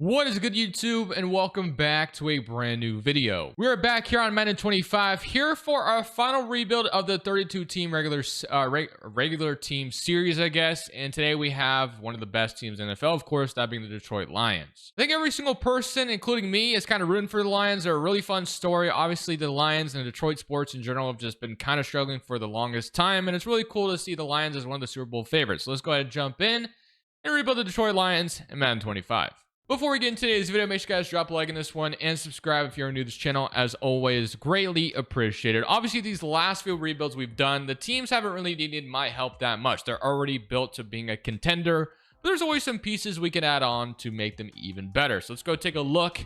What is good, YouTube, and welcome back to a brand new video. We are back here on Madden 25 here for our final rebuild of the 32 team regular team series, I guess. And today we have one of the best teams in the NFL, of course, that being the Detroit Lions. I think every single person, including me, is kind of rooting for the Lions. They're a really fun story. Obviously, the Lions and Detroit sports in general have just been kind of struggling for the longest time, and it's really cool to see the Lions as one of the Super Bowl favorites. So let's go ahead and jump in and rebuild the Detroit Lions in Madden 25. Before we get into today's video, make sure you guys drop a like on this one and subscribe if you're new to this channel. As always, greatly appreciated. Obviously, these last few rebuilds we've done, the teams haven't really needed my help that much. They're already built to being a contender, but there's always some pieces we can add on to make them even better. So let's go take a look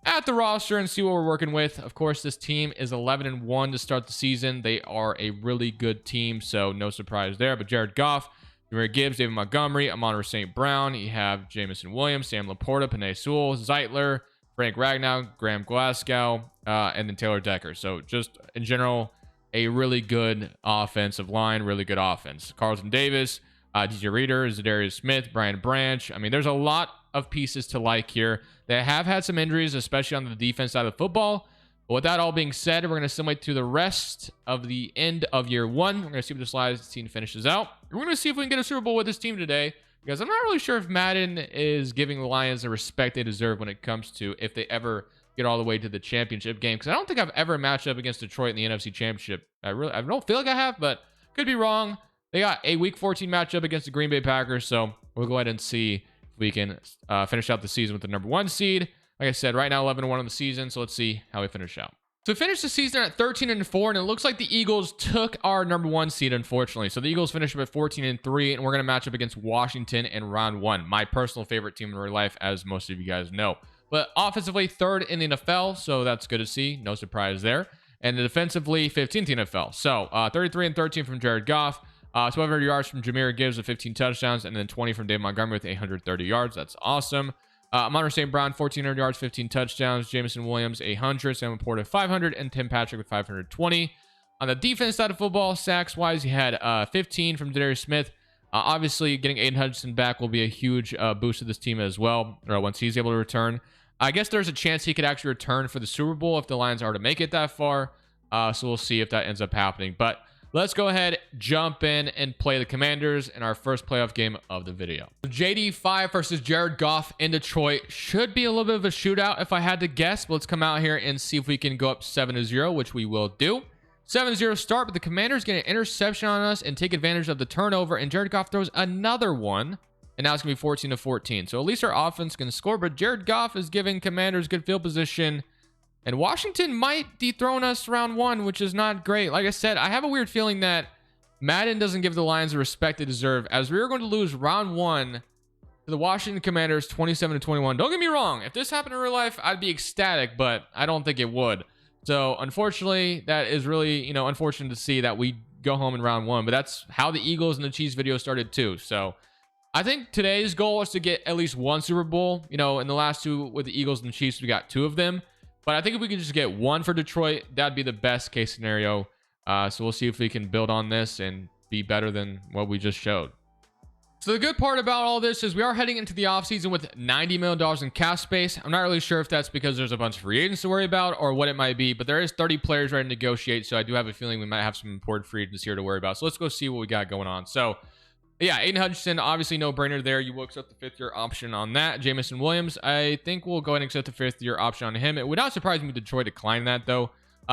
at the roster and see what we're working with. Of course, this team is 11-1 to start the season. They are a really good team, so no surprise there. But Jared Goff, Jahmyr Gibbs, David Montgomery, Amon-Ra St. Brown. You have Jamison Williams, Sam Laporta, Penei Sewell, Zeitler, Frank Ragnow, Graham Glasgow, and then Taylor Decker. So just in general, a really good offensive line, really good offense. Carlton Davis, DJ Reader, Zadarius Smith, Brian Branch. I mean, there's a lot of pieces to like here. They have had some injuries, especially on the defense side of football. But with that all being said, we're going to simulate to the rest of the end of year one. We're going to see what this Lions team finishes out. We're going to see if we can get a Super Bowl with this team today, because I'm not really sure if Madden is giving the Lions the respect they deserve when it comes to if they ever get all the way to the championship game. Because I don't think I've ever matched up against Detroit in the NFC Championship. I don't feel like I have, but could be wrong. They got a Week 14 matchup against the Green Bay Packers, so we'll go ahead and see if we can finish out the season with the number 1 seed. Like I said, right now 11-1 on the season, so let's see how we finish out. So we finished the season at 13-4, and it looks like the Eagles took our number 1 seed, unfortunately. So the Eagles finished up at 14-3, and we're going to match up against Washington in round 1. My personal favorite team in real life, as most of you guys know. But offensively, 3rd in the NFL, so that's good to see. No surprise there. And defensively, 15th in the NFL. So 33-13 from Jared Goff. 1,200 yards from Jahmyr Gibbs with 15 touchdowns, and then 20 from David Montgomery with 830 yards. That's awesome. Amon-Ra St. Brown, 1,400 yards, 15 touchdowns. Jamison Williams, 800. Sam Laporta, 500. And Tim Patrick with 520. On the defense side of football, sacks-wise, you had 15 from Zadarius Smith. Obviously, getting Aiden Hutchinson back will be a huge boost to this team as well, once he's able to return. I guess there's a chance he could actually return for the Super Bowl if the Lions are to make it that far. So we'll see if that ends up happening. But let's go ahead, jump in, and play the Commanders in our first playoff game of the video. JD5 versus Jared Goff in Detroit. Should be a little bit of a shootout if I had to guess. But let's come out here and see if we can go up 7-0, which we will do. 7-0 start, but the Commanders get an interception on us and take advantage of the turnover. And Jared Goff throws another one. And now it's going to be 14-14. So at least our offense can score. But Jared Goff is giving Commanders good field position. And Washington might dethrone us round 1, which is not great. Like I said, I have a weird feeling that Madden doesn't give the Lions the respect they deserve, as we are going to lose round 1 to the Washington Commanders 27-21. Don't get me wrong. If this happened in real life, I'd be ecstatic, but I don't think it would. So unfortunately, that is really, unfortunate to see that we go home in round 1. But that's how the Eagles and the Chiefs video started too. So I think today's goal is to get at least 1 Super Bowl. In the last 2 with the Eagles and the Chiefs, we got 2 of them. But I think if we could just get 1 for Detroit, that'd be the best case scenario. So we'll see if we can build on this and be better than what we just showed. So the good part about all this is we are heading into the offseason with $90 million in cap space. I'm not really sure if that's because there's a bunch of free agents to worry about or what it might be, but there is 30 players ready to negotiate. So I do have a feeling we might have some important free agents here to worry about. So let's go see what we got going on. So yeah, Aiden Hutchinson, obviously no brainer there. You will accept the 5th-year option on that. Jamison Williams, I think we'll go ahead and accept the 5th-year option on him. It would not surprise me if Detroit declined that, though.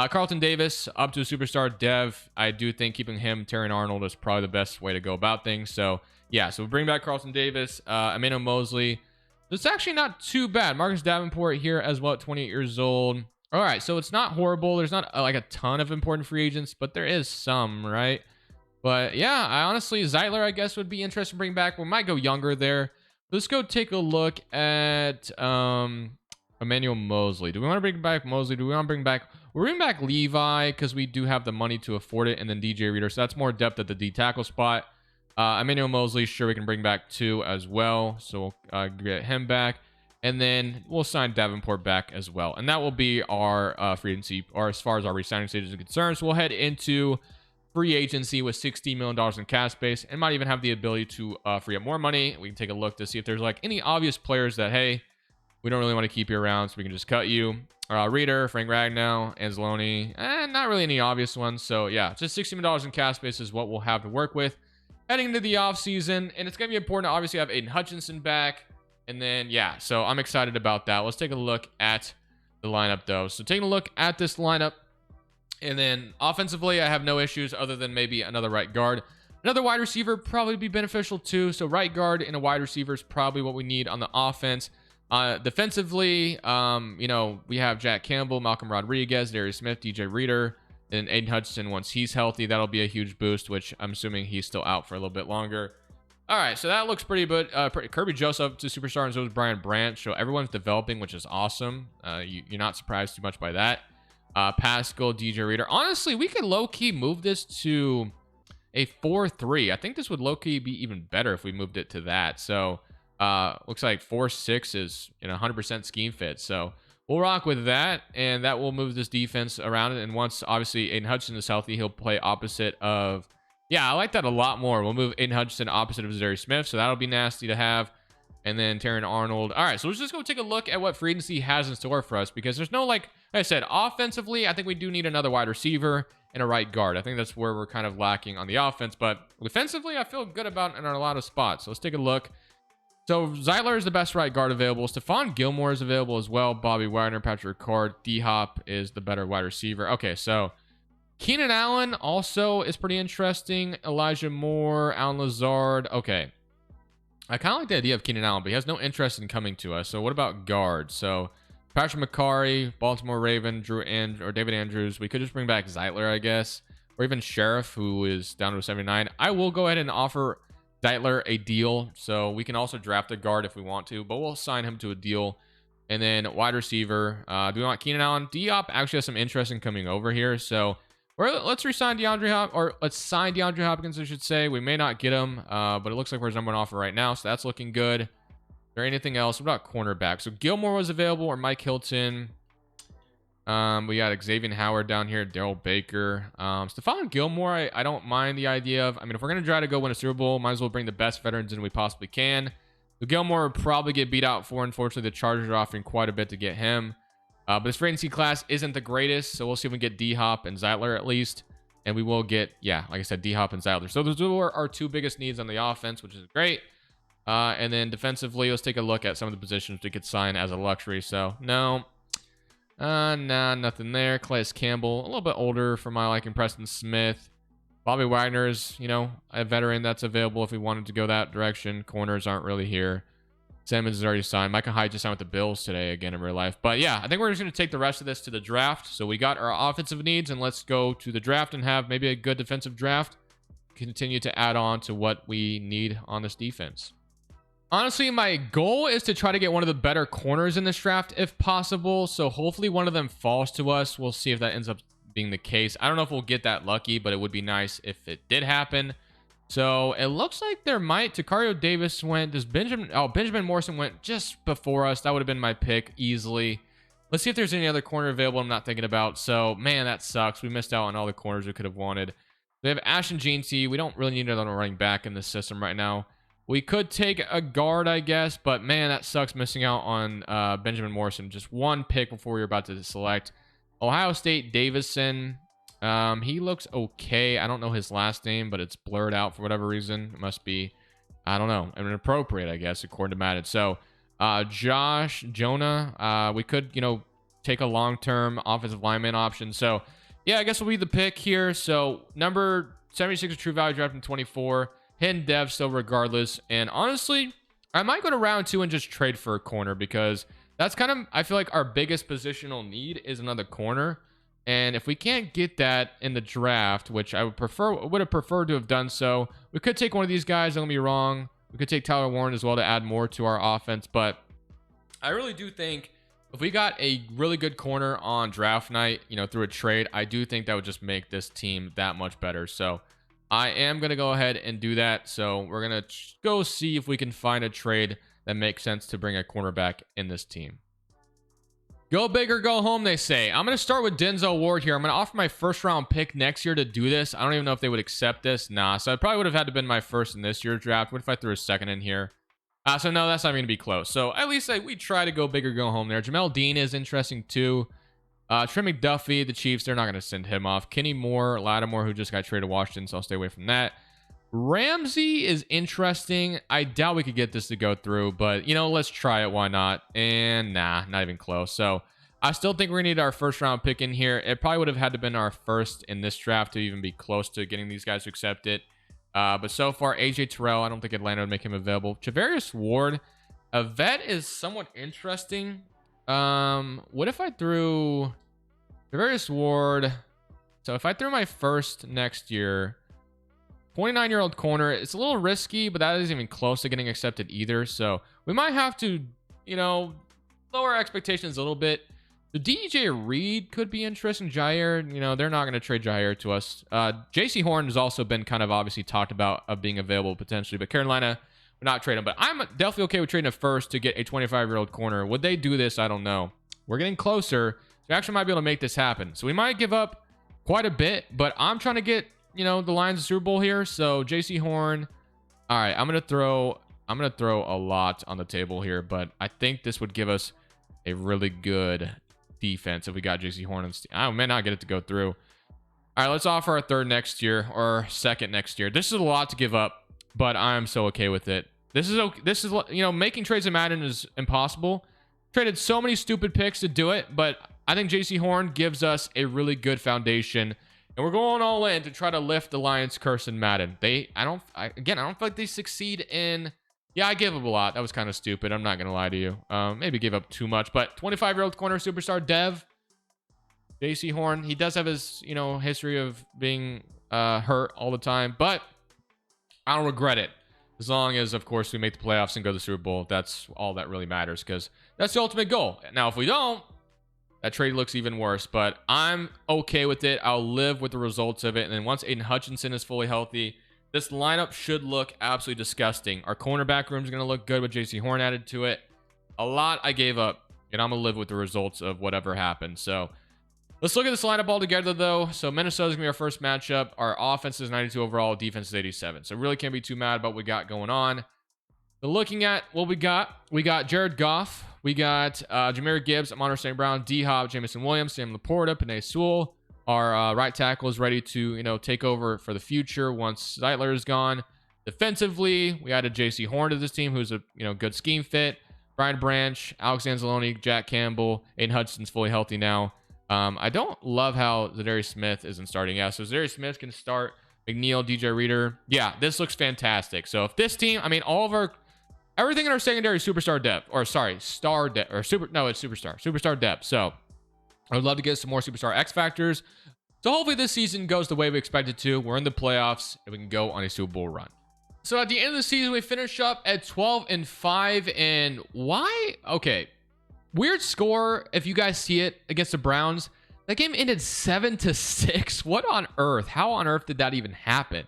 Carlton Davis, up to a superstar dev. I do think keeping him, Terry Arnold, is probably the best way to go about things. So, yeah, so we'll bring back Carlton Davis. Emmanuel Mosley. It's actually not too bad. Marcus Davenport here as well, 28 years old. All right, so it's not horrible. There's not like a ton of important free agents, but there is some, right? But yeah, I honestly, Zeitler, I guess, would be interested in bringing back. We might go younger there. Let's go take a look at Emmanuel Mosley. Do we want to bring back Mosley? Do we want to bring back... We're bringing back Levi because we do have the money to afford it. And then DJ Reader. So that's more depth at the D tackle spot. Emmanuel Mosley, sure, we can bring back 2 as well. So we'll get him back. And then we'll sign Davenport back as well. And that will be our free agency, or as far as our re-signing stage is concerned. So we'll head into free agency with $60 million in cap space, and might even have the ability to free up more money. We can take a look to see if there's like any obvious players that, hey, we don't really want to keep you around, so we can just cut you. Reader, Frank Ragnow, Anzalone, and not really any obvious ones. So yeah, just $60 million in cap space is what we'll have to work with heading into the offseason. And it's going to be important to obviously have Aiden Hutchinson back. And then, yeah, so I'm excited about that. Let's take a look at the lineup, though. So taking a look at this lineup, and then offensively, I have no issues other than maybe another right guard. Another wide receiver probably be beneficial too. So right guard and a wide receiver is probably what we need on the offense. Defensively, you know, we have Jack Campbell, Malcolm Rodriguez, Darius Smith, DJ Reader, and Aiden Hutchinson. Once he's healthy, that'll be a huge boost, which I'm assuming he's still out for a little bit longer. All right, so that looks pretty good. Kirby Joseph to superstar, and so is Brian Branch. So everyone's developing, which is awesome. You're not surprised too much by that. Pascal, DJ Reader. Honestly, we could low-key move this to a 4-3. I think this would low-key be even better if we moved it to that. So looks like 4-6 is in 100% scheme fit. So we'll rock with that, and that will move this defense around it. And once, obviously, Aiden Hutchinson is healthy, he'll play opposite of... Yeah, I like that a lot more. We'll move Aiden Hutchinson opposite of Darius Smith, so that'll be nasty to have. And then Terran Arnold. All right, so let's just go take a look at what free agency has in store for us, because there's no, like I said, offensively, I think we do need another wide receiver and a right guard. I think that's where we're kind of lacking on the offense, but defensively, I feel good about in a lot of spots. So let's take a look. So Zeitler is the best right guard available. Stephon Gilmore is available as well. Bobby Wagner, Patrick Ricard, D-Hop is the better wide receiver. Okay, so Keenan Allen also is pretty interesting. Elijah Moore, Alan Lazard. Okay. I kind of like the idea of Keenan Allen, but he has no interest in coming to us. So what about guard? So Patrick McCarry, Baltimore Raven, or David Andrews. We could just bring back Zeitler, I guess. Or even Sheriff, who is down to a 79. I will go ahead and offer Zeitler a deal. So we can also draft a guard if we want to, but we'll sign him to a deal. And then wide receiver. Do we want Keenan Allen? Diop actually has some interest in coming over here. So let's resign let's sign DeAndre Hopkins, I should say. We may not get him, but it looks like we're his number one offer right now, so that's looking good. Is there anything else? What about cornerback? So Gilmore was available, or Mike Hilton. We got Xavier Howard down here, Daryl Baker. Stephon Gilmore, I don't mind the idea of. I mean, if we're going to try to go win a Super Bowl, might as well bring the best veterans in we possibly can. So Gilmore would probably get beat out for. Unfortunately, the Chargers are offering quite a bit to get him. But this free agency class isn't the greatest, so we'll see if we can get D-Hop and Zeitler at least. And we will get, yeah, like I said, D-Hop and Zeitler. So those are our two biggest needs on the offense, which is great. And then defensively, let's take a look at some of the positions we could sign as a luxury. So, no. Nah, nothing there. Calais Campbell, a little bit older for my liking. Preston Smith. Bobby Wagner is, you know, a veteran that's available if we wanted to go that direction. Corners aren't really here. Simmons is already signed. Micah Hyde just signed with the Bills today again in real life. But yeah, I think we're just going to take the rest of this to the draft. So we got our offensive needs, and let's go to the draft and have maybe a good defensive draft. Continue to add on to what we need on this defense. Honestly, my goal is to try to get one of the better corners in this draft if possible. So hopefully one of them falls to us. We'll see if that ends up being the case. I don't know if we'll get that lucky, but it would be nice if it did happen. So it looks like there might. Takario Davis went. Benjamin Morrison went just before us. That would have been my pick easily. Let's see if there's any other corner available I'm not thinking about. So, man, that sucks. We missed out on all the corners we could have wanted. We have Ashton Jeanty. We don't really need another running back in this system right now. We could take a guard, I guess, but, man, that sucks missing out on Benjamin Morrison. Just one pick before we were about to select. Ohio State Davison. He looks okay. I don't know his last name, but it's blurred out for whatever reason. It must be, I don't know, inappropriate, I guess, according to Madden. So, Josh Jonah, we could, you know, take a long-term offensive lineman option. So, yeah, I guess we'll be the pick here. So, number 76 of true value draft in 24. Hidden dev still regardless. And honestly, I might go to round 2 and just trade for a corner, because that's kind of, I feel like our biggest positional need is another corner. And if we can't get that in the draft, which I would have preferred to have done so, we could take one of these guys, don't get me wrong. We could take Tyler Warren as well to add more to our offense. But I really do think if we got a really good corner on draft night, you know, through a trade, I do think that would just make this team that much better. So I am going to go ahead and do that. So we're going to go see if we can find a trade that makes sense to bring a cornerback in this team. Go big or go home, they say. I'm going to start with Denzel Ward here. I'm going to offer my first round pick next year to do this. I don't even know if they would accept this. Nah, so I probably would have had to been my first in this year's draft. What if I threw a second in here? So no, that's not going to be close. So at least we try to go big or go home there. Jamel Dean is interesting too. Trey McDuffie, the Chiefs, they're not going to send him off. Kenny Moore, Lattimore, who just got traded to Washington, so I'll stay away from that. Ramsey is interesting. I doubt we could get this to go through, but, you know, let's try it. Why not? And nah, not even close. So I still think we're going to need our first round pick in here. It probably would have had to been our first in this draft to even be close to getting these guys to accept it. But so far, AJ Terrell, I don't think Atlanta would make him available. Javarius Ward, a vet, is somewhat interesting. What if I threw Javarius Ward? So if I threw my first next year, 29-year-old corner, it's a little risky, but that isn't even close to getting accepted either. So we might have to, you know, lower our expectations a little bit. The DJ Reed could be interesting. Jair, you know, they're not going to trade Jair to us. JC Horn has also been kind of obviously talked about of being available potentially, but Carolina would not trade him. But I'm definitely okay with trading a first to get a 25-year-old corner. Would they do this? I don't know. We're getting closer. So we actually might be able to make this happen. So we might give up quite a bit, but I'm trying to get, you know, the Lions Super Bowl here. So JC Horn. All right, I'm gonna throw a lot on the table here, but I think this would give us a really good defense if we got JC Horn. I may not get it to go through. All right, let's offer our third next year or second next year. This is a lot to give up, but I'm so okay with it. This is you know, making trades in Madden is impossible. Traded so many stupid picks to do it, but I think JC Horn gives us a really good foundation. And we're going all in to try to lift the Lions curse in Madden. I don't feel like they succeed in... Yeah, I give up a lot. That was kind of stupid. I'm not going to lie to you. Maybe give up too much. But 25-year-old corner superstar Dev, JC Horn, he does have his, you know, history of being hurt all the time. But I don't regret it. As long as, of course, we make the playoffs and go to the Super Bowl. That's all that really matters, because that's the ultimate goal. Now, if we don't, that trade looks even worse, but I'm okay with it. I'll live with the results of it. And then once Aiden Hutchinson is fully healthy, this lineup should look absolutely disgusting. Our cornerback room is going to look good with JC Horn added to it. A lot I gave up, and I'm going to live with the results of whatever happens. So let's look at this lineup all together, though. So Minnesota's going to be our first matchup. Our offense is 92 overall, defense is 87. So really can't be too mad about what we got going on. So looking at what we got Jared Goff. We got Jahmyr Gibbs, Amon St. Brown, D-Hop, Jamison Williams, Sam Laporta, Penei Sewell. Our right tackle is ready to, you know, take over for the future once Zeitler is gone. Defensively, we added JC Horn to this team, who's a, you know, good scheme fit. Brian Branch, Alex Anzalone, Jack Campbell, Aiden Hutchinson's fully healthy now. I don't love how Zadarius Smith isn't starting. Yeah, so Zadarius Smith can start. McNeil, DJ Reader. Yeah, this looks fantastic. So if this team, I mean, all of our... Everything in our secondary is superstar depth, or sorry, star depth, or it's superstar depth. So I would love to get some more superstar X factors. So hopefully this season goes the way we expect it to. We're in the playoffs and we can go on a Super Bowl run. So at the end of the season, we finish up at 12-5. And why? Okay, weird score. If you guys see it against the Browns, that game ended 7-6. What on earth? How on earth did that even happen?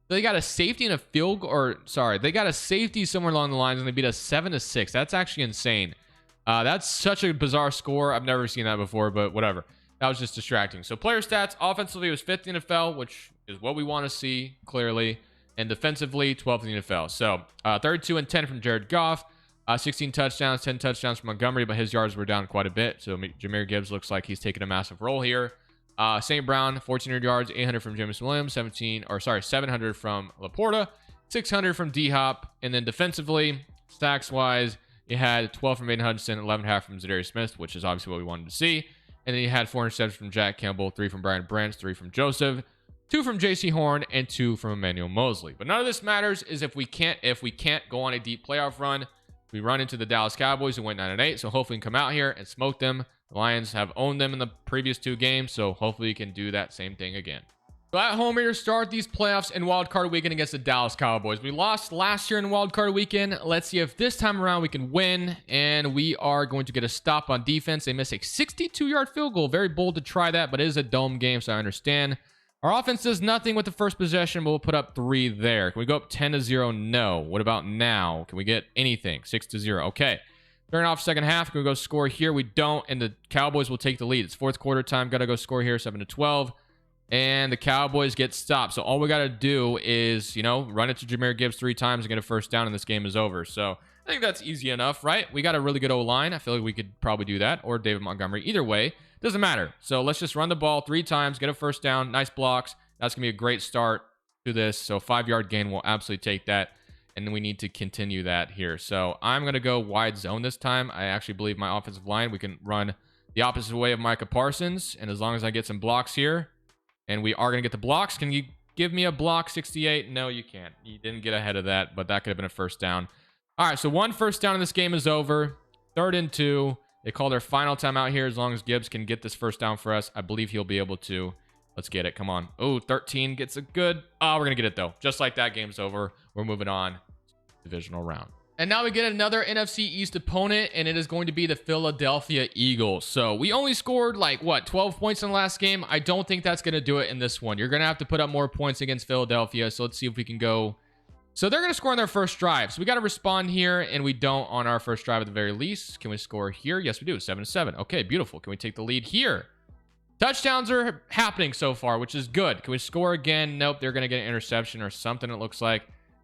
They got a safety and a field goal, or sorry, they got a safety somewhere along the lines and they beat us 7-6. That's actually insane. That's such a bizarre score. I've never seen that before, but whatever. That was just distracting. So player stats, offensively, it was 5th in the NFL, which is what we want to see clearly. And defensively, 12th in the NFL. So 32-10 from Jared Goff, 16 touchdowns, 10 touchdowns from Montgomery, but his yards were down quite a bit. So Jahmyr Gibbs looks like he's taking a massive role here. St. Brown, 1,400 yards, 800 from Jamison Williams, 700 from Laporta, 600 from D-Hop. And then defensively, stacks-wise, you had 12 from Aiden Hudson, 11.5 from Zadarius Smith, which is obviously what we wanted to see. And then you had 4 interceptions from Jack Campbell, 3 from Brian Branch, 3 from Joseph, 2 from JC Horn, and 2 from Emmanuel Mosley. But none of this matters is if we can't go on a deep playoff run. We run into the Dallas Cowboys who went 9-8, so hopefully we can come out here and smoke them. The Lions have owned them in the previous 2 games, so hopefully we can do that same thing again. So at home here, start these playoffs in wildcard weekend against the Dallas Cowboys. We lost last year in wildcard weekend. Let's see if this time around we can win, and we are going to get a stop on defense. They miss a 62-yard field goal. Very bold to try that, but it is a dome game, so I understand. Our offense does nothing with the first possession, but we'll put up 3 there. Can we go up 10-0? No. What about now? Can we get anything? 6-0. Okay. Starting off second half, can we go score here? We don't, and the Cowboys will take the lead. It's fourth quarter time. Got to go score here, 7-12. And the Cowboys get stopped. So all we got to do is, you know, run it to Jahmyr Gibbs 3 times and get a first down, and this game is over. So I think that's easy enough, right? We got a really good O-line. I feel like we could probably do that. Or David Montgomery. Either way, doesn't matter. So let's just run the ball 3 times, get a first down, nice blocks. That's going to be a great start to this. So 5-yard gain will absolutely take that. And we need to continue that here. So I'm going to go wide zone this time. I actually believe my offensive line, we can run the opposite way of Micah Parsons. And as long as I get some blocks here, and we are going to get the blocks. Can you give me a block 68? No, you can't. You didn't get ahead of that, but that could have been a first down. All right, so 1 first down in this game is over. 3rd and 2. They call their final timeout here. As long as Gibbs can get this first down for us, I believe he'll be able to. Let's get it. Come on. Oh, 13 gets a good. Oh, we're going to get it, though. Just like that, game's over. We're moving on. Divisional round. And now we get another NFC East opponent, and it is going to be the Philadelphia Eagles. So we only scored like, what, 12 points in the last game? I don't think that's going to do it in this one. You're going to have to put up more points against Philadelphia. So let's see if we can go. So they're going to score on their first drive. So we got to respond here, and we don't on our first drive at the very least. Can we score here? Yes, we do. 7-7. Okay, beautiful. Can we take the lead here? Touchdowns are happening so far, which is good. Can we score again? Nope, they're going to get an interception or something, it looks like.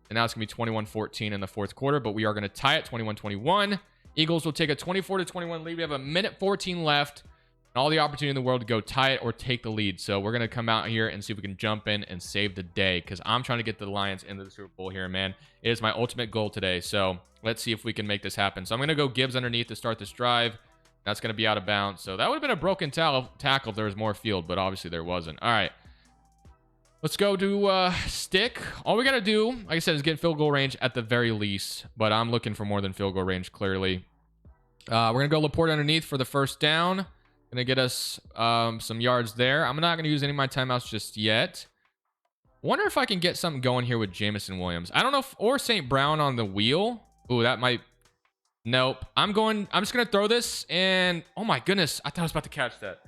And now it's going to be 21-14 in the 4th quarter, but we are going to tie it 21-21. Eagles will take a 24-21 lead. We have a minute 14 left and all the opportunity in the world to go tie it or take the lead. So we're going to come out here and see if we can jump in and save the day because I'm trying to get the Lions into the Super Bowl here, man. It is my ultimate goal today. So let's see if we can make this happen. So I'm going to go Gibbs underneath to start this drive. That's going to be out of bounds. So that would have been a broken tackle if there was more field, but obviously there wasn't. All right. Let's go to stick. All we got to do, like I said, is get field goal range at the very least. But I'm looking for more than field goal range, clearly. We're going to go Laporte underneath for the first down. Going to get us some yards there. I'm not going to use any of my timeouts just yet. Wonder if I can get something going here with Jameson Williams. I don't know if, or St. Brown on the wheel. Ooh, that might. Nope. I'm just going to throw this. And, oh my goodness. I thought I was about to catch that.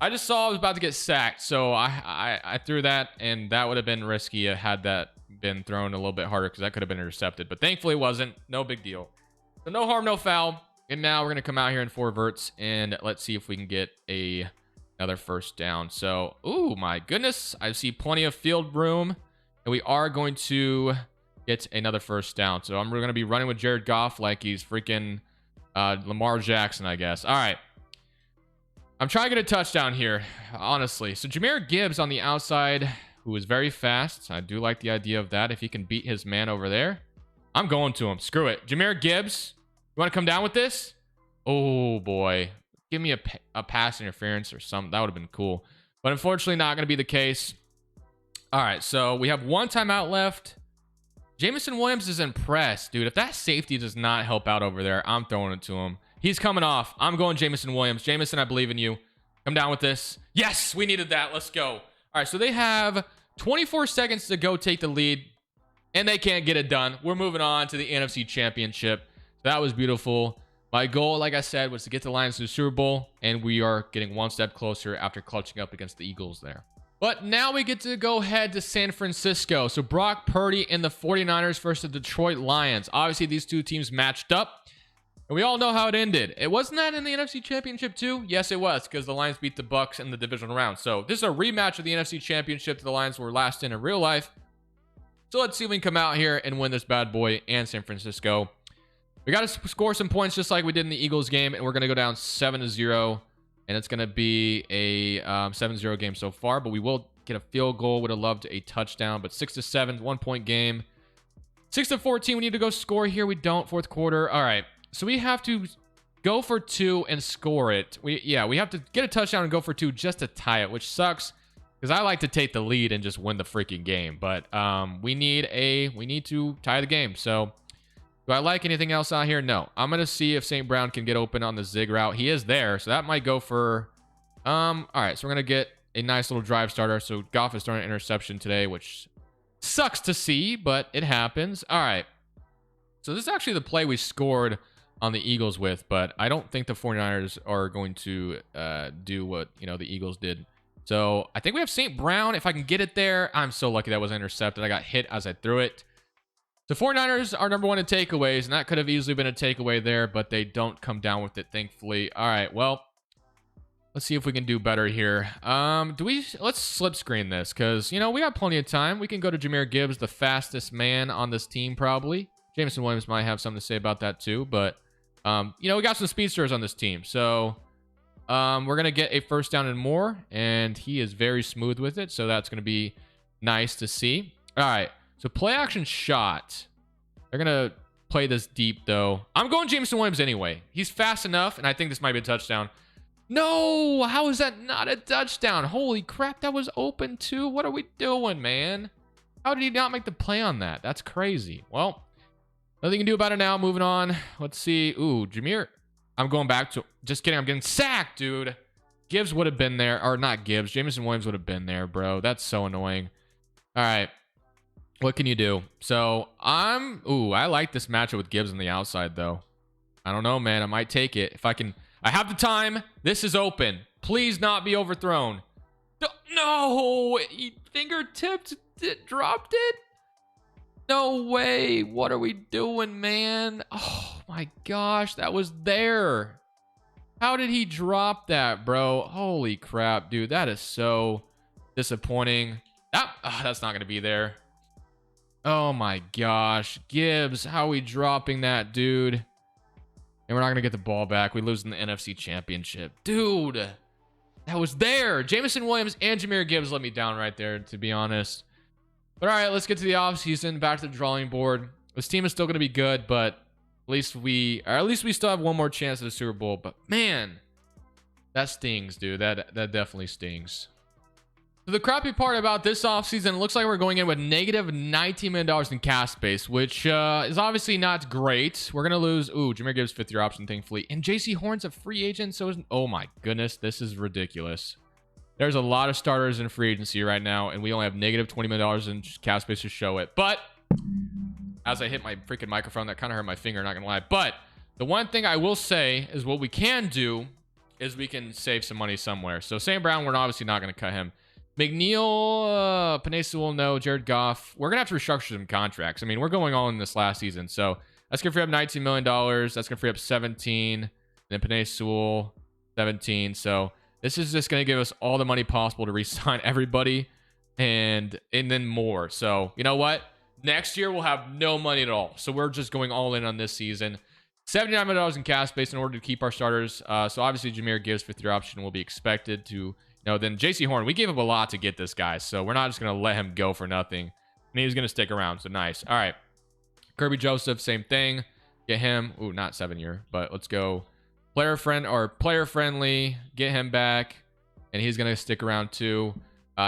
I just saw I was about to get sacked, so I threw that, and that would have been risky had that been thrown a little bit harder because that could have been intercepted. But thankfully it wasn't. No big deal. So no harm, no foul. And now we're going to come out here in 4 verts, and let's see if we can get another first down. So, ooh, my goodness. I see plenty of field room, and we are going to get another first down. So we're going to be running with Jared Goff like he's freaking Lamar Jackson, I guess. All right. I'm trying to get a touchdown here, honestly. So Jahmyr Gibbs on the outside, who is very fast. I do like the idea of that. If he can beat his man over there, I'm going to him. Screw it. Jahmyr Gibbs, you want to come down with this? Oh, boy. Give me a pass interference or something. That would have been cool. But unfortunately, not going to be the case. All right, so we have 1 timeout left. Jameson Williams is impressed, dude. If that safety does not help out over there, I'm throwing it to him. He's coming off. I'm going Jameson Williams. Jameson, I believe in you. Come down with this. Yes, we needed that. Let's go. All right, so they have 24 seconds to go take the lead, and they can't get it done. We're moving on to the NFC Championship. That was beautiful. My goal, like I said, was to get the Lions to the Super Bowl, and we are getting 1 step closer after clutching up against the Eagles there. But now we get to go head to San Francisco. So Brock Purdy and the 49ers versus the Detroit Lions. Obviously, these two teams matched up. And we all know how it ended. It wasn't that in the NFC Championship too? Yes, it was, because the Lions beat the Bucs in the divisional round. So this is a rematch of the NFC Championship that the Lions were last in real life. So let's see if we can come out here and win this bad boy and San Francisco. We got to score some points just like we did in the Eagles game, and we're going to go down 7-0. And it's going to be a 7-0 game so far, but we will get a field goal. Would have loved a touchdown, but 6-7, 1-point game. 6-14, we need to go score here. We don't, 4th quarter. All right. So we have to go for 2 and score it. We have to get a touchdown and go for 2 just to tie it, which sucks because I like to take the lead and just win the freaking game. But we need to tie the game. So do I like anything else out here? No. I'm gonna see if St. Brown can get open on the zig route. He is there, so that might go for. All right, so we're gonna get a nice little drive starter. So Goff is throwing an interception today, which sucks to see, but it happens. All right. So this is actually the play we scored on the Eagles with, but I don't think the 49ers are going to do what the Eagles did. So I think we have St. Brown. If I can get it there, I'm so lucky that was intercepted. I got hit as I threw it. The 49ers are number 1 in takeaways, and that could have easily been a takeaway there, but they don't come down with it, thankfully. All right, well, let's see if we can do better here. Let's slip screen this, because we got plenty of time. We can go to Jahmyr Gibbs, the fastest man on this team, probably. Jameson Williams might have something to say about that too, but you know, we got some speedsters on this team. So we're going to get a first down and more, and he is very smooth with it. So that's going to be nice to see. All right. So play action shot. They're going to play this deep though. I'm going Jameson Williams anyway. He's fast enough, and I think this might be a touchdown. No, how is that not a touchdown? Holy crap, that was open too. What are we doing, man? How did he not make the play on that? That's crazy. Well, nothing you can do about it now. Moving on. Let's see. Ooh, Jameer. I'm going back to... Just kidding. I'm getting sacked, dude. Gibbs would have been there. Or not Gibbs. Jameson Williams would have been there, bro. That's so annoying. All right. What can you do? So, Ooh, I like this matchup with Gibbs on the outside, though. I don't know, man. I might take it. If I can... I have the time. This is open. Please not be overthrown. No! He fingertipped it. Dropped it? No way. What are we doing, man? Oh, my gosh. That was there. How did he drop that, bro? Holy crap, dude. That is so disappointing. That's not going to be there. Oh, my gosh. Gibbs, how are we dropping that, dude? And we're not going to get the ball back. We lose in the NFC Championship. Dude, that was there. Jameson Williams and Jahmyr Gibbs let me down right there, to be honest. But all right, let's get to the offseason. Back to the drawing board. This team is still going to be good, but at least we still have one more chance at the Super Bowl. But man, that stings, dude. That definitely stings. So the crappy part about this offseason, it looks like we're going in with negative $19 million in cap space, which is obviously not great. We're going to lose, Jahmyr Gibbs, 5th-year option, thankfully. And J.C. Horn's a free agent, so oh my goodness, this is ridiculous. There's a lot of starters in free agency right now, and we only have negative $20 million in cap space to show it. But as I hit my freaking microphone, that kind of hurt my finger, not going to lie. But the one thing I will say is what we can do is we can save some money somewhere. So Sam Brown, we're obviously not going to cut him. McNeil, Penei Sewell, no. Jared Goff. We're going to have to restructure some contracts. I mean, we're going all in this last season. So that's going to free up $19 million. That's going to free up 17. And then Penei Sewell, 17. So this is just going to give us all the money possible to re-sign everybody and then more. So you know what? Next year, we'll have no money at all. So we're just going all in on this season. $79 million in cap space in order to keep our starters. So obviously, Jahmyr Gibbs, 5th-year option, will be expected to... No, then J.C. Horn, we gave up a lot to get this guy, so we're not just going to let him go for nothing. And he's going to stick around, so nice. All right. Kirby Joseph, same thing. Get him. Ooh, not 7-year, but let's go player friendly. Get him back, and he's going to stick around too.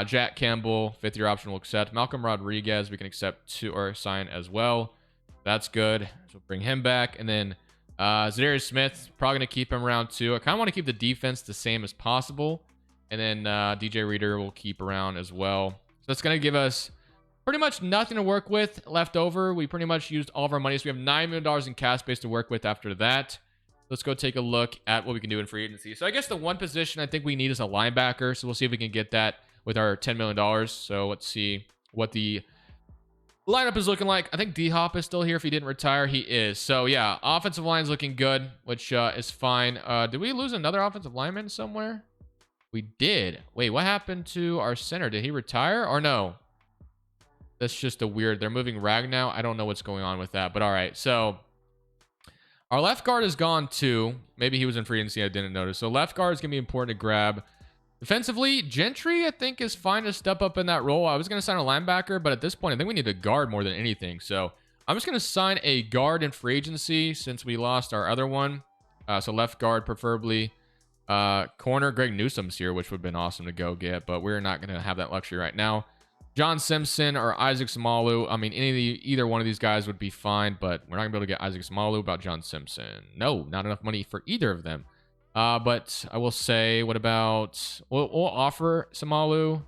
Jack Campbell, 5th-year option, will accept. Malcolm Rodriguez, we can accept to or sign as well. That's good. So bring him back, and then Zadarius Smith, probably going to keep him around too. I kind of want to keep the defense the same as possible. And then DJ Reader will keep around as well. So that's going to give us pretty much nothing to work with left over. We pretty much used all of our money. So we have $9 million in cap space to work with after that. Let's go take a look at what we can do in free agency. So I guess the one position I think we need is a linebacker. So we'll see if we can get that with our $10 million. So let's see what the lineup is looking like. I think D-Hop is still here if he didn't retire. He is. So yeah, offensive line is looking good, which is fine. Did we lose another offensive lineman somewhere? We did. Wait, what happened to our center? Did he retire or no? That's just a weird... They're moving Rag now. I don't know what's going on with that, but all right. So our left guard is gone too. Maybe he was in free agency. I didn't notice. So left guard is going to be important to grab. Defensively, Gentry, I think, is fine to step up in that role. I was going to sign a linebacker, but at this point, I think we need a guard more than anything. So I'm just going to sign a guard in free agency since we lost our other one. So left guard preferably. Corner, Greg Newsome's here, which would have been awesome to go get, but we're not going to have that luxury right now. John Simpson or Isaac Samalu. I mean, either one of these guys would be fine, but we're not going to be able to get Isaac Samalu. About John Simpson. No, not enough money for either of them. But I will say, what about... We'll offer Samalu.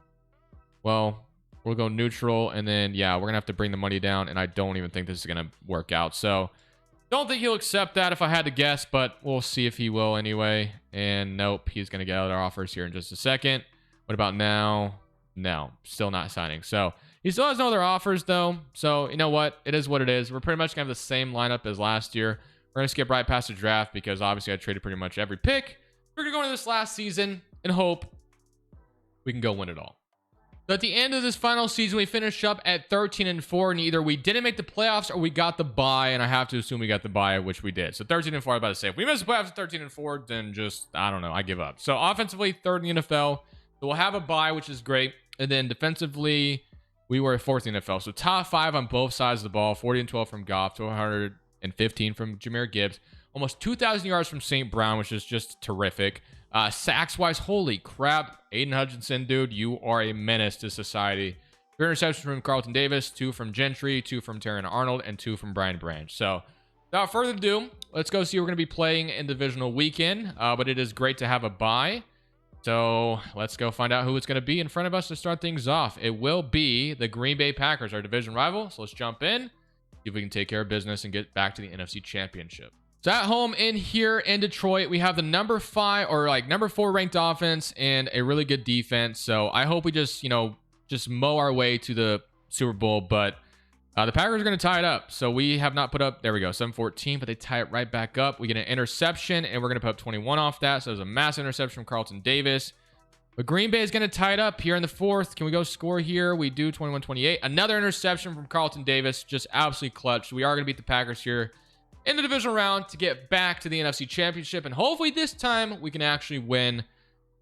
Well, we'll go neutral, and then, yeah, we're going to have to bring the money down, and I don't even think this is going to work out. So... Don't think he'll accept that if I had to guess, but we'll see if he will anyway. And nope, he's going to get out of our offers here in just a second. What about now? No, still not signing. So he still has no other offers though. So you know what? It is what it is. We're pretty much going to have the same lineup as last year. We're going to skip right past the draft because obviously I traded pretty much every pick. We're going to go into this last season and hope we can go win it all. So at the end of this final season, we finished up at 13-4, and either we didn't make the playoffs or we got the bye, and I have to assume we got the bye, which we did. So 13-4, I'm about to say. If we miss the playoffs at 13-4, then just, I don't know, I give up. So offensively, third in the NFL. So we'll have a bye, which is great. And then defensively, we were fourth in the NFL. So top 5 on both sides of the ball. 40-12 from Goff, 215 from Jahmyr Gibbs. Almost 2,000 yards from St. Brown, which is just terrific. Sacks-wise, holy crap. Aiden Hutchinson, dude, you are a menace to society. 3 interceptions from Carlton Davis, 2 from Gentry, 2 from Terran Arnold, and 2 from Brian Branch. So, without further ado, let's go see who we're going to be playing in Divisional weekend. But it is great to have a bye. So, let's go find out who it's going to be in front of us to start things off. It will be the Green Bay Packers, our division rival. So, let's jump in, see if we can take care of business and get back to the NFC Championship. So at home in here in Detroit, we have the number 4 ranked offense and a really good defense. So I hope we just mow our way to the Super Bowl. But the Packers are going to tie it up. So we have not put up, there we go, 7-14, but they tie it right back up. We get an interception, and we're going to put up 21 off that. So there's a massive interception from Carlton Davis. But Green Bay is going to tie it up here in the 4th. Can we go score here? We do, 21-28. Another interception from Carlton Davis, just absolutely clutch. So we are going to beat the Packers here in the divisional round to get back to the NFC Championship. And hopefully this time we can actually win.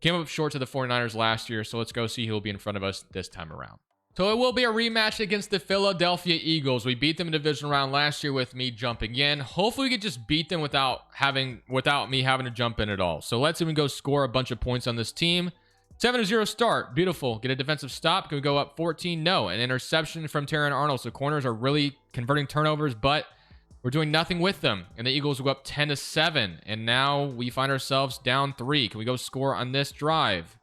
Came up short to the 49ers last year. So let's go see who will be in front of us this time around. So it will be a rematch against the Philadelphia Eagles. We beat them in the divisional round last year with me jumping in. Hopefully we could just beat them without me having to jump in at all. So let's even go score a bunch of points on this team. 7-0 start. Beautiful. Get a defensive stop. Can we go up 14? No. An interception from Terran Arnold. So corners are really converting turnovers, but we're doing nothing with them. And the Eagles will go up 10-7. And now we find ourselves down 3. Can we go score on this drive?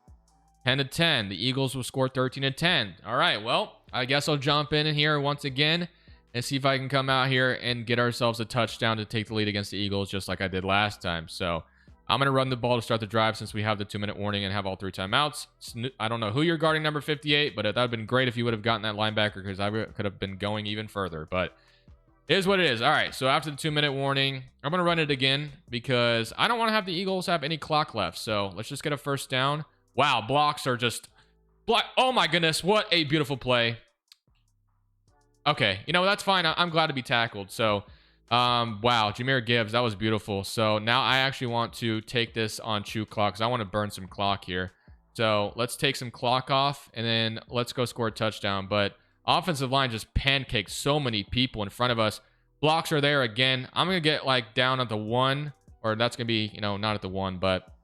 10-10. The Eagles will score 13-10. All right, well, I guess I'll jump in here once again and see if I can come out here and get ourselves a touchdown to take the lead against the Eagles, just like I did last time. So I'm going to run the ball to start the drive since we have the 2-minute warning and have all 3 timeouts. I don't know who you're guarding, number 58, but that would have been great if you would have gotten that linebacker, because I could have been going even further. But it is what it is. All right, so after the 2-minute warning, I'm going to run it again because I don't want to have the Eagles have any clock left. So let's just get a first down. Wow, blocks are just... Oh my goodness, what a beautiful play. Okay, that's fine. I'm glad to be tackled. So, wow, Jahmyr Gibbs, that was beautiful. So now I actually want to take this on chew clock because I want to burn some clock here. So let's take some clock off, and then let's go score a touchdown. But offensive line just pancaked so many people in front of us. Blocks are there again. I'm going to get down at the 1, or that's going to be, not at the 1, but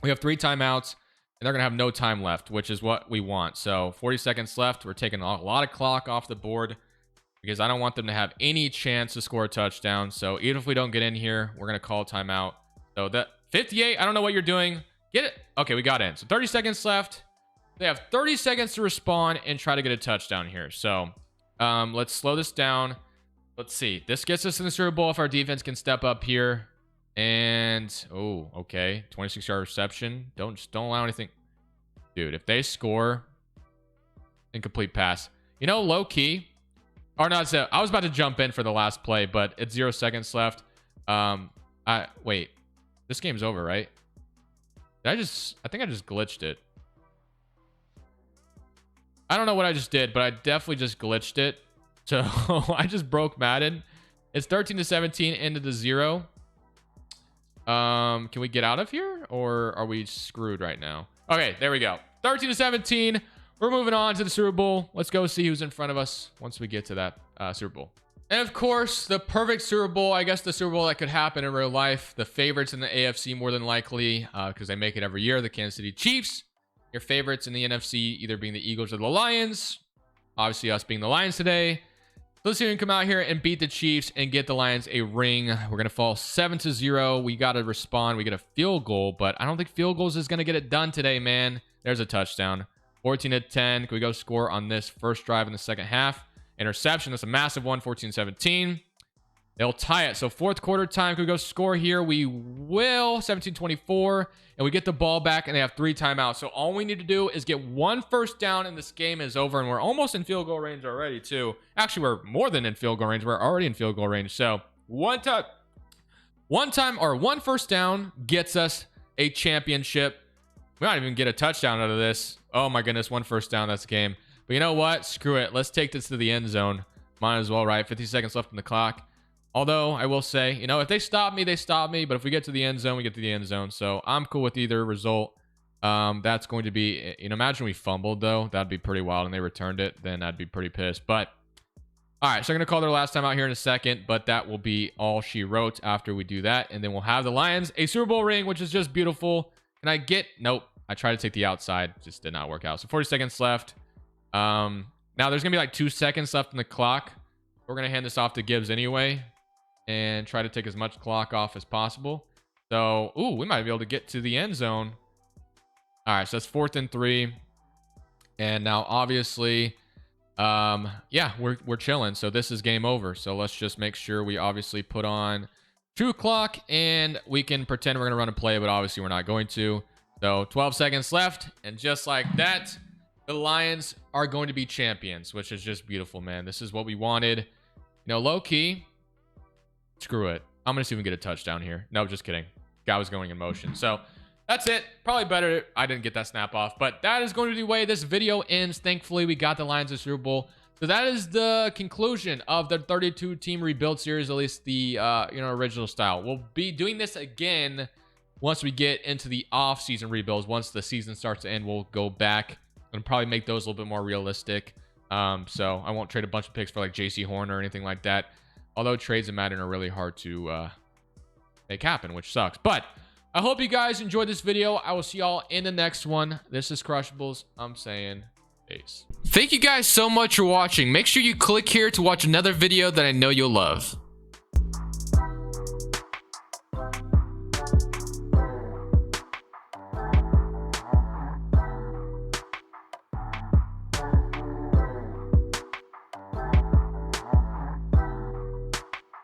we have 3 timeouts and they're going to have no time left, which is what we want. So 40 seconds left. We're taking a lot of clock off the board because I don't want them to have any chance to score a touchdown. So even if we don't get in here, we're going to call timeout. So that 58, I don't know what you're doing. Get it. Okay, we got in. So 30 seconds left. They have 30 seconds to respond and try to get a touchdown here. So let's slow this down. Let's see. This gets us in the Super Bowl if our defense can step up here. And, oh, okay. 26-yard reception. Don't allow anything. Dude, if they score, incomplete pass. Low key. Or not, I was about to jump in for the last play, but it's 0 seconds left. Wait. This game's over, right? I think I just glitched it. I don't know what I just did, but I definitely just glitched it. So I just broke Madden. It's 13-17 into the 0. Can we get out of here, or are we screwed right now? Okay, there we go. 13-17. We're moving on to the Super Bowl. Let's go see who's in front of us once we get to that Super Bowl. And of course, the perfect Super Bowl, I guess the Super Bowl that could happen in real life. The favorites in the AFC more than likely, because they make it every year, the Kansas City Chiefs. Your favorites in the NFC either being the Eagles or the Lions. Obviously, us being the Lions today. Let's see if we can come out here and beat the Chiefs and get the Lions a ring. We're going to fall 7-0. We got to respond. We get a field goal, but I don't think field goals is going to get it done today, man. There's a touchdown. 14-10. Can we go score on this first drive in the second half? Interception. That's a massive one. 14-17. They'll tie it. So fourth quarter time. Can we go score here? We will. 17-24. And we get the ball back, and they have 3 timeouts. So all we need to do is get 1 first down, and this game is over. And we're almost in field goal range already, too. Actually, we're more than in field goal range. We're already in field goal range. So one first down gets us a championship. We might even get a touchdown out of this. Oh my goodness, 1 first down. That's the game. But you know what? Screw it. Let's take this to the end zone. Might as well, right? 50 seconds left on the clock. Although I will say, you know, if they stop me, they stop me. But if we get to the end zone, we get to the end zone. So I'm cool with either result. That's going to be, you know, imagine we fumbled though. That'd be pretty wild and they returned it. Then I'd be pretty pissed. But all right, so I'm going to call their last time out here in a second. But that will be all she wrote after we do that. And then we'll have the Lions a Super Bowl ring, which is just beautiful. Can I get, nope. I tried to take the outside. Just did not work out. So 40 seconds left. Now there's going to be like 2 seconds left on the clock. We're going to hand this off to Gibbs anyway. And try to take as much clock off as possible. So, ooh, we might be able to get to the end zone. All right, so that's 4th and 3. And now, obviously, yeah, we're chilling. So this is game over. So let's just make sure we obviously put on true clock. And we can pretend we're going to run a play, but obviously we're not going to. So 12 seconds left. And just like that, the Lions are going to be champions, which is just beautiful, man. This is what we wanted. You know, low-key. Screw it. I'm going to see if we can get a touchdown here. No, just kidding. Guy was going in motion. So that's it. Probably better. I didn't get that snap off. But that is going to be the way this video ends. Thankfully, we got the Lions of Super Bowl. So that is the conclusion of the 32-team rebuild series, at least the you know, original style. We'll be doing this again once we get into the off-season rebuilds. Once the season starts to end, we'll go back and probably make those a little bit more realistic. So I won't trade a bunch of picks for like JC Horn or anything like that. Although trades in Madden are really hard to make happen, which sucks. But I hope you guys enjoyed this video. I will see y'all in the next one. This is Crushables. I'm saying peace. Thank you guys so much for watching. Make sure you click here to watch another video that I know you'll love.